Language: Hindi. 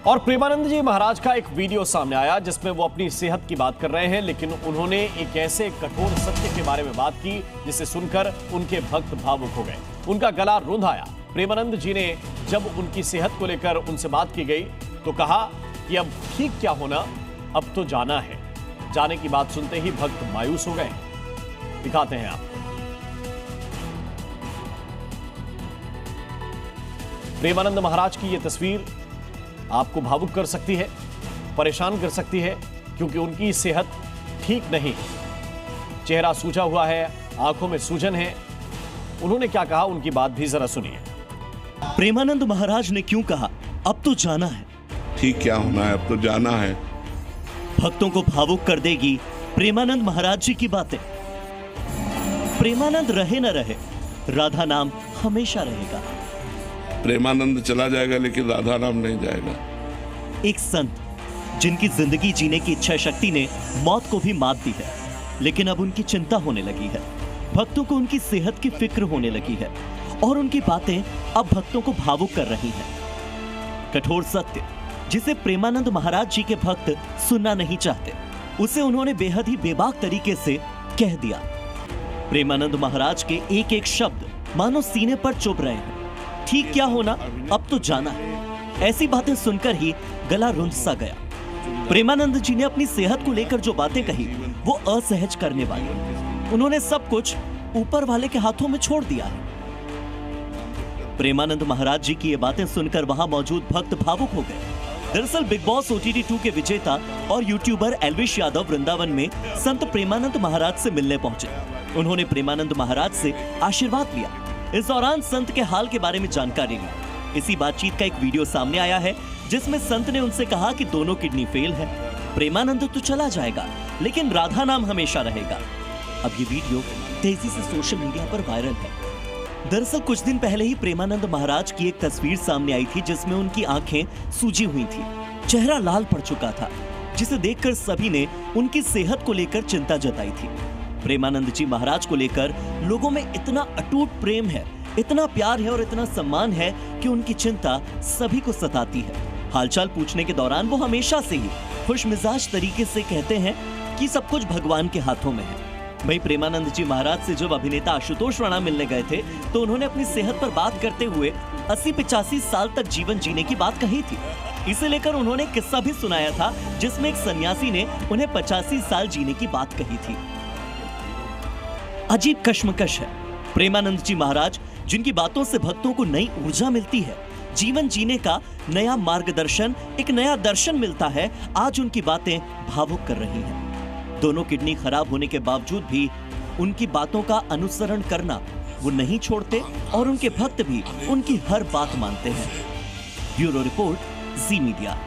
और प्रेमानंद जी महाराज का एक वीडियो सामने आया जिसमें वो अपनी सेहत की बात कर रहे हैं, लेकिन उन्होंने एक ऐसे कठोर सत्य के बारे में बात की जिसे सुनकर उनके भक्त भावुक हो गए, उनका गला रुंध आया। प्रेमानंद जी ने जब उनकी सेहत को लेकर उनसे बात की गई तो कहा कि अब ठीक क्या होना, अब तो जाना है। जाने की बात सुनते ही भक्त मायूस हो गए। दिखाते हैं आप। प्रेमानंद महाराज की यह तस्वीर आपको भावुक कर सकती है, परेशान कर सकती है, क्योंकि उनकी सेहत ठीक नहीं है। चेहरा सूजा हुआ है, आंखों में सूजन है। उन्होंने क्या कहा, उनकी बात भी जरा सुनिए। प्रेमानंद महाराज ने क्यों कहा अब तो जाना है? ठीक क्या होना है, अब तो जाना है। भक्तों को भावुक कर देगी प्रेमानंद महाराज जी की बातें। प्रेमानंद रहे न रहे, राधा नाम हमेशा रहेगा। प्रेमानंद चला जाएगा लेकिन राधा नाम नहीं जाएगा। एक संत जिनकी जिंदगी जीने की इच्छा शक्ति ने मौत को भी मात दी है, लेकिन अब उनकी चिंता होने लगी है। भक्तों को उनकी सेहत की फिक्र होने लगी है और उनकी बातें अब भक्तों को भावुक कर रही हैं। कठोर सत्य जिसे प्रेमानंद महाराज जी के भक्त सुनना नहीं चाहते, उसे उन्होंने बेहद ही बेबाक तरीके से कह दिया। प्रेमानंद महाराज के एक एक शब्द मानो सीने पर चुभ रहे हैं। ठीक क्या होना, अब तो जाना है। ऐसी बातें सुनकर ही गला रुंध सा गया। प्रेमानंद जी ने अपनी सेहत को लेकर जो बातें कही वो असहज करने वाली। उन्होंने सब कुछ ऊपर वाले के हाथों में छोड़ दिया है। प्रेमानंद महाराज जी की ये बातें सुनकर वहां मौजूद भक्त भावुक हो गए। दरअसल बिग बॉस OTT 2 के विजेता और यूट्यूबर एल्विश यादव वृंदावन में संत प्रेमानंद महाराज से मिलने पहुंचे। उन्होंने प्रेमानंद महाराज से आशीर्वाद लिया। इस दौरान संत के हाल के बारे में जानकारी ली। इसी बातचीत का एक वीडियो सामने आया है जिसमें संत ने उनसे कहा कि दोनों किडनी फेल है, प्रेमानंद तो चला जाएगा लेकिन राधा नाम हमेशा रहेगा। अब ये वीडियो तेजी से सोशल मीडिया पर वायरल है। दरअसल कुछ दिन पहले ही प्रेमानंद महाराज की एक तस्वीर सामने आई थी जिसमें उनकी आंखें सूजी हुई थी, चेहरा लाल पड़ चुका था, जिसे देखकर सभी ने उनकी सेहत को लेकर चिंता जताई थी। प्रेमानंद जी महाराज को लेकर लोगों में इतना अटूट प्रेम है, इतना प्यार है और इतना सम्मान है कि उनकी चिंता सभी को सताती है। हालचाल पूछने के दौरान वो हमेशा से ही खुशमिजाज तरीके से कहते हैं कि सब कुछ भगवान के हाथों में है। भाई प्रेमानंद जी महाराज से जब अभिनेता आशुतोष राणा मिलने गए थे तो उन्होंने अपनी सेहत पर बात करते हुए 80-85 साल तक जीवन जीने की बात कही थी। इसे लेकर उन्होंने किस्सा भी सुनाया था जिसमें एक सन्यासी ने उन्हें 85 साल जीने की बात कही थी। अजीब कश्मकश है। प्रेमानंद जी महाराज जिनकी बातों से भक्तों को नई ऊर्जा मिलती है, जीवन जीने का नया मार्गदर्शन, एक नया दर्शन मिलता है, आज उनकी बातें भावुक कर रही हैं। दोनों किडनी खराब होने के बावजूद भी उनकी बातों का अनुसरण करना वो नहीं छोड़ते और उनके भक्त भी उनकी हर बात मानते हैं। ब्यूरो रिपोर्ट, जी मीडिया।